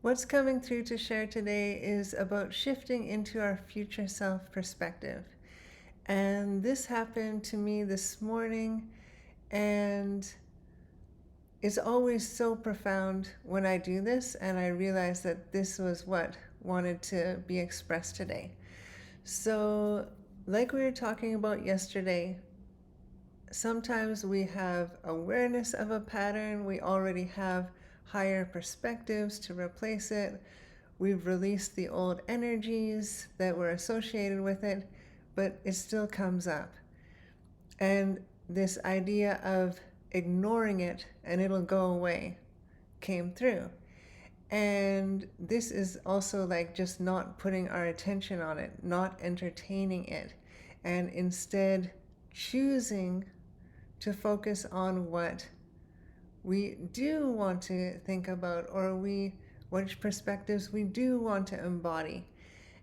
What's coming through to share today is about shifting into our future self perspective. And this happened to me this morning, and it's always so profound when I do this, and I realize that this was what wanted to be expressed today. So, like we were talking about yesterday, sometimes we have awareness of a pattern, we already have higher perspectives to replace it. We've released the old energies that were associated with it, but it still comes up. And this idea of ignoring it and it'll go away came through. And this is also like just not putting our attention on it, not entertaining it, and instead choosing to focus on what we do want to think about, or which perspectives we do want to embody.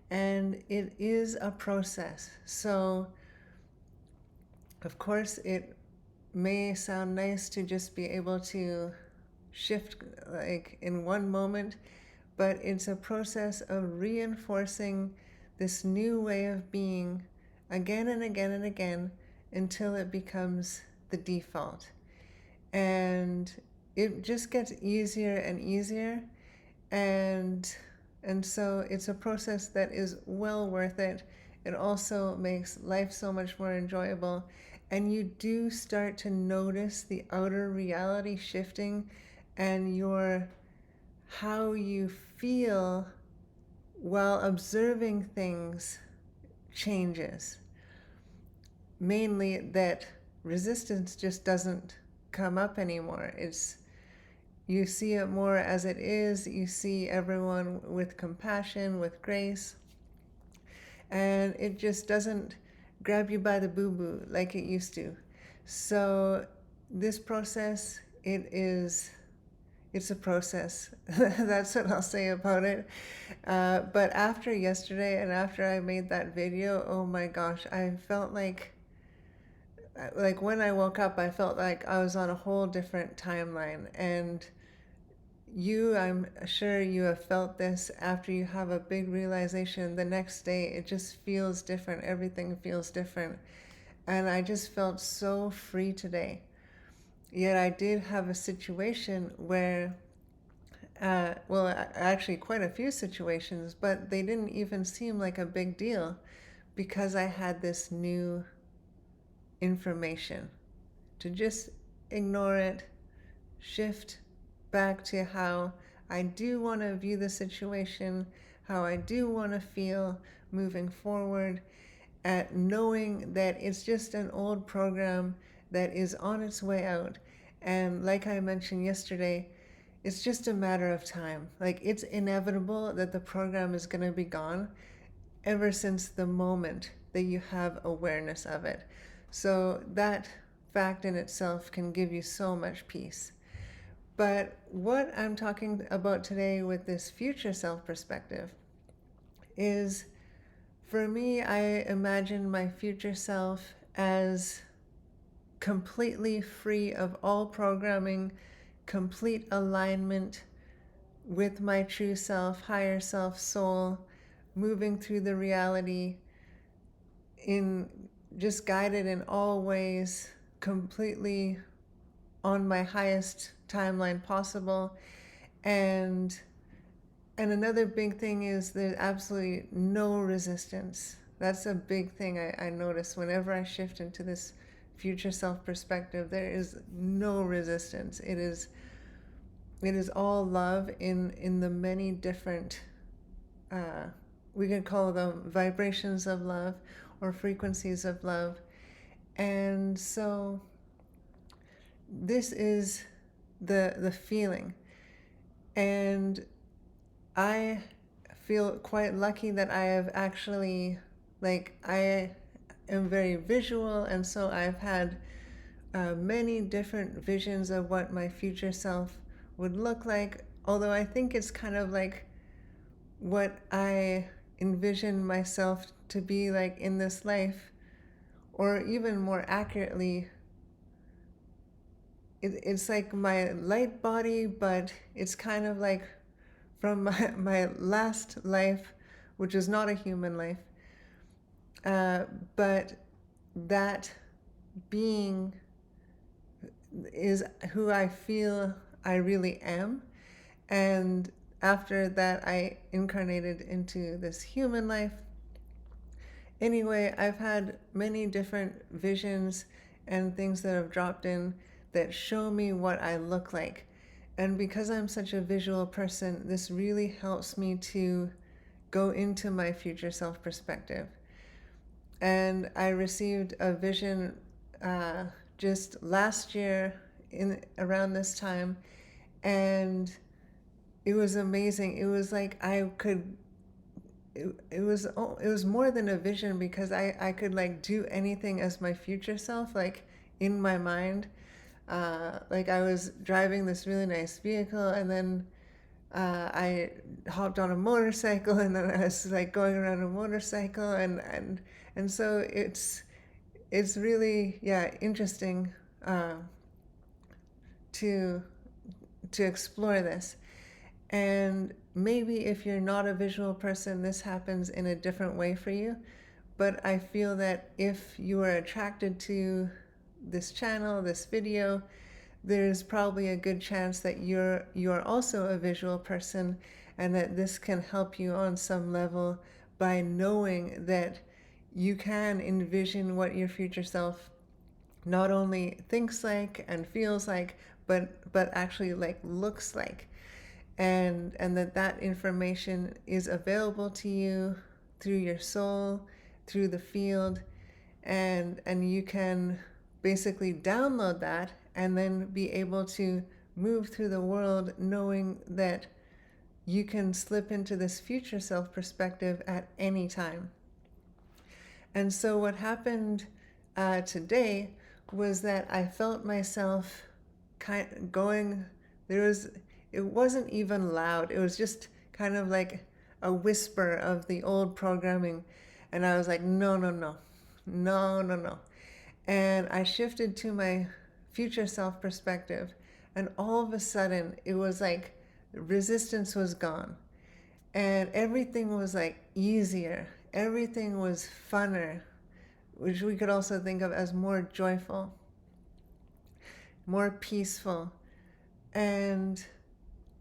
And it is a process. So of course it may sound nice to just be able to shift like in one moment, but it's a process of reinforcing this new way of being again and again and again until it becomes the default. And it just gets easier and easier, and so it's a process that is well worth it. It also makes life so much more enjoyable, and you do start to notice the outer reality shifting, and how you feel while observing things changes. Mainly that resistance just doesn't come up anymore. You see it more as it is. You see everyone with compassion, with grace, and it just doesn't grab you by the boo-boo like it used to. So this process, it's a process. That's what I'll say about it. But after yesterday and after I made that video, oh my gosh, I felt like when I woke up, I felt like I was on a whole different timeline. And I'm sure you have felt this after you have a big realization. The next day, it just feels different. Everything feels different. And I just felt so free today. Yet I did have a situation where, actually quite a few situations, but they didn't even seem like a big deal because I had this new information to just ignore it, shift back to how I do want to view the situation, how I do want to feel moving forward, at knowing that it's just an old program that is on its way out. And like I mentioned yesterday, it's just a matter of time. Like, it's inevitable that the program is going to be gone ever since the moment that you have awareness of it. So that fact in itself can give you so much peace. But what I'm talking about today with this future self perspective is, for me, I imagine my future self as completely free of all programming, complete alignment with my true self, higher self, soul, moving through the reality in just guided in all ways, completely on my highest timeline possible. And another big thing is there's absolutely no resistance. That's a big thing I notice whenever I shift into this future self perspective. There is no resistance. It is all love in the many different, we can call them vibrations of love or frequencies of love. And so this is the feeling. And I feel quite lucky that I have actually, I am very visual, and so I've had many different visions of what my future self would look like, although I think it's kind of like what I envision myself to be like in this life, or even more accurately, it's like my light body, but it's kind of like from my last life, which is not a human life, but that being is who I feel I really am. And after that, I incarnated into this human life. Anyway, I've had many different visions and things that have dropped in that show me what I look like. And because I'm such a visual person, this really helps me to go into my future self perspective. And I received a vision uh, just last year in around this time, and it was amazing. It was like I could. It was more than a vision because I could like do anything as my future self, like in my mind. Like I was driving this really nice vehicle, and then I hopped on a motorcycle, and then I was like going around a motorcycle, and so it's really, yeah, interesting uh, to to explore this. And maybe if you're not a visual person, this happens in a different way for you. But I feel that if you are attracted to this channel, this video, there's probably a good chance that you're also a visual person, and that this can help you on some level by knowing that you can envision what your future self not only thinks like and feels like, but actually like looks like. And that information is available to you through your soul, through the field, and you can basically download that and then be able to move through the world knowing that you can slip into this future self perspective at any time. And so what happened today was that I felt myself kind of going, there was, it wasn't even loud. It was just kind of like a whisper of the old programming. And I was like, no, no, no, no, no, no. And I shifted to my future self perspective. And all of a sudden, it was like resistance was gone. And everything was like easier. Everything was funner, which we could also think of as more joyful, more peaceful. And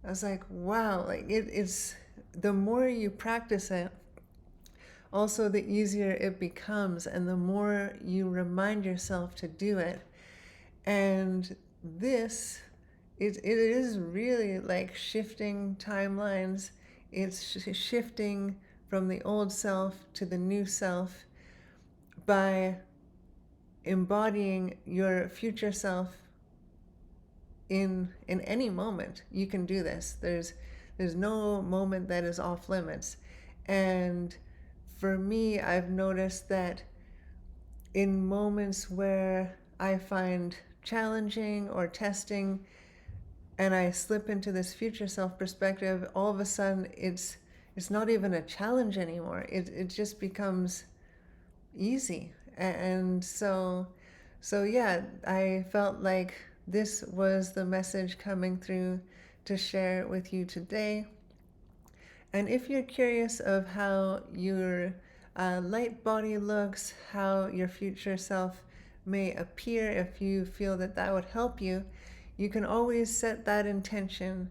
I was like, wow, like it's the more you practice it, also the easier it becomes, and the more you remind yourself to do it. And this, it is really like shifting timelines. It's shifting from the old self to the new self by embodying your future self in any moment. You can do this. There's no moment that is off limits. And for me, I've noticed that in moments where I find challenging or testing, and I slip into this future self perspective, all of a sudden it's not even a challenge anymore. It just becomes easy. And so yeah, I felt like this was the message coming through to share with you today. And if you're curious of how your light body looks, how your future self may appear, if you feel that that would help you, you can always set that intention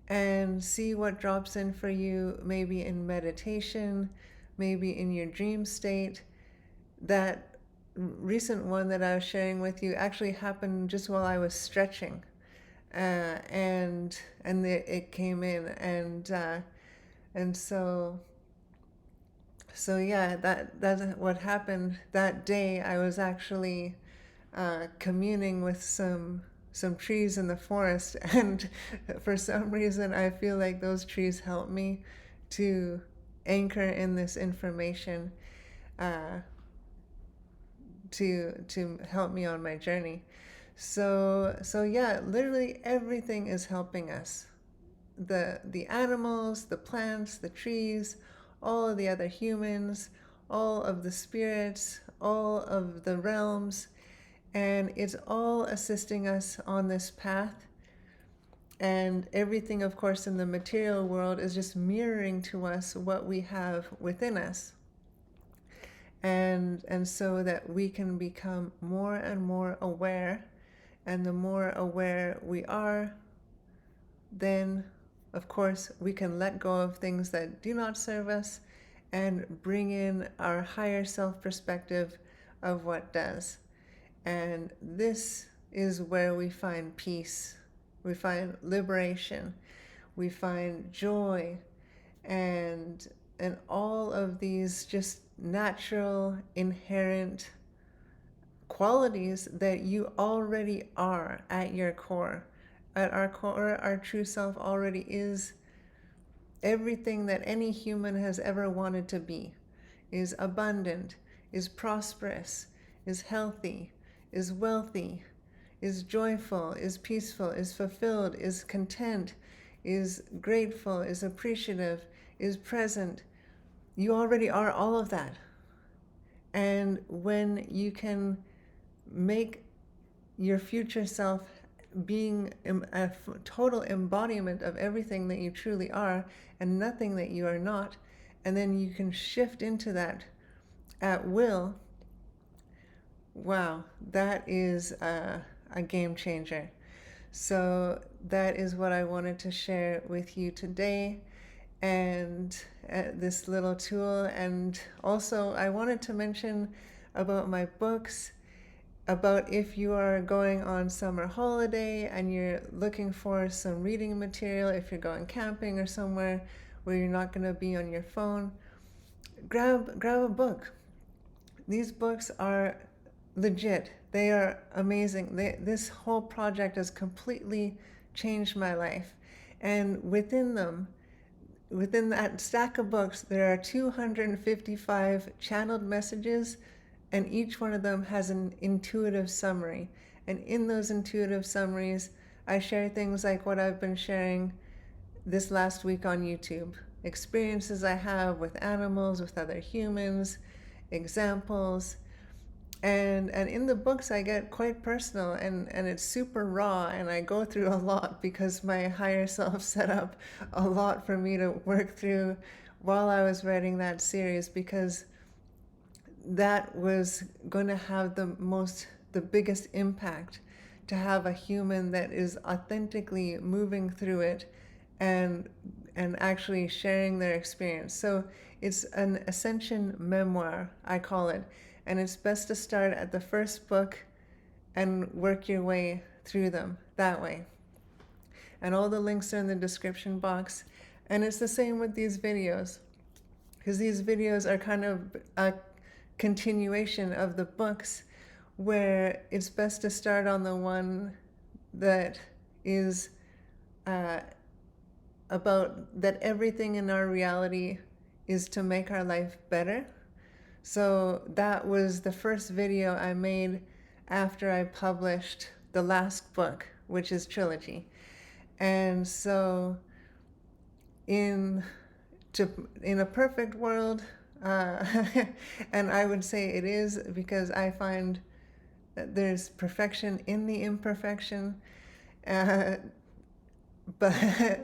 and see what drops in for you, maybe in meditation, maybe in your dream state. That recent one that I was sharing with you actually happened just while I was stretching, and it came in, and so yeah, that's what happened that day. I was actually communing with some trees in the forest, and for some reason I feel like those trees help me to anchor in this information, uh, to help me on my journey. So yeah, literally everything is helping us. The animals, the plants, the trees, all of the other humans, all of the spirits, all of the realms, and it's all assisting us on this path. And everything, of course, in the material world is just mirroring to us what we have within us. And so that we can become more and more aware. And the more aware we are, then of course we can let go of things that do not serve us and bring in our higher self perspective of what does. And this is where we find peace, we find liberation, we find joy, and all of these just natural inherent qualities that you already are at your core. At our core, our true self already is everything that any human has ever wanted to be, is abundant, is prosperous, is healthy, is wealthy, is joyful, is peaceful, is fulfilled, is content, is grateful, is appreciative, is present. You already are all of that. And when you can make your future self being a total embodiment of everything that you truly are and nothing that you are not, and then you can shift into that at will, wow, that is a game changer. So that is what I wanted to share with you today, and this little tool. And also I wanted to mention about my books, about if you are going on summer holiday and you're looking for some reading material, if you're going camping or somewhere where you're not going to be on your phone, grab a book. These books are legit. They are amazing. This whole project has completely changed my life. And within them, within that stack of books, there are 255 channeled messages, and each one of them has an intuitive summary. And in those intuitive summaries, I share things like what I've been sharing this last week on YouTube, experiences I have with animals, with other humans, examples. And in the books I get quite personal, and it's super raw, and I go through a lot because my higher self set up a lot for me to work through while I was writing that series, because that was going to have the biggest impact, to have a human that is authentically moving through it and actually sharing their experience. So it's an ascension memoir, I call it, and it's best to start at the first book and work your way through them that way. And all the links are in the description box. And it's the same with these videos, because these videos are kind of a continuation of the books, where it's best to start on the one that is about that everything in our reality is to make our life better. So that was the first video I made after I published the last book, which is Trilogy. And so in a perfect world, and I would say it is, because I find that there's perfection in the imperfection. But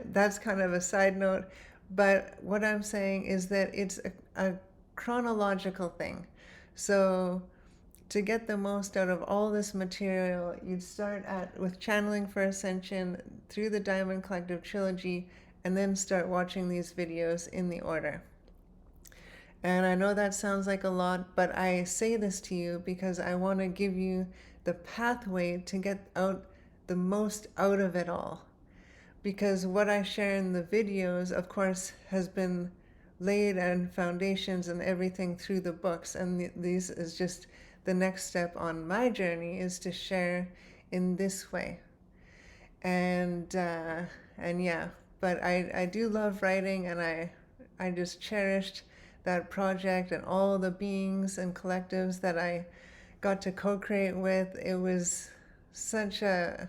that's kind of a side note. But what I'm saying is that it's a chronological thing. So to get the most out of all this material, you'd start with Channeling for Ascension through the Diamond Collective Trilogy, and then start watching these videos in the order. And I know that sounds like a lot, but I say this to you because I want to give you the pathway to get out the most out of it all. Because what I share in the videos, of course, has been laid and foundations and everything through the books. And these is just the next step on my journey, is to share in this way. And yeah, but I do love writing, and I just cherished that project and all the beings and collectives that I got to co-create with. It was such a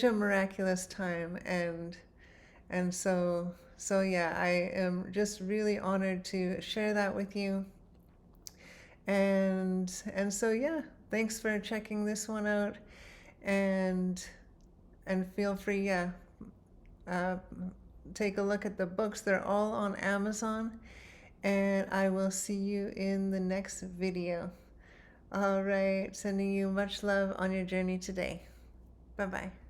miraculous time, and so yeah, I am just really honored to share that with you. And so yeah, thanks for checking this one out, and feel free, yeah, Uh, take a look at the books. They're all on Amazon. And I will see you in the next video. All right, sending you much love on your journey today. Bye-bye.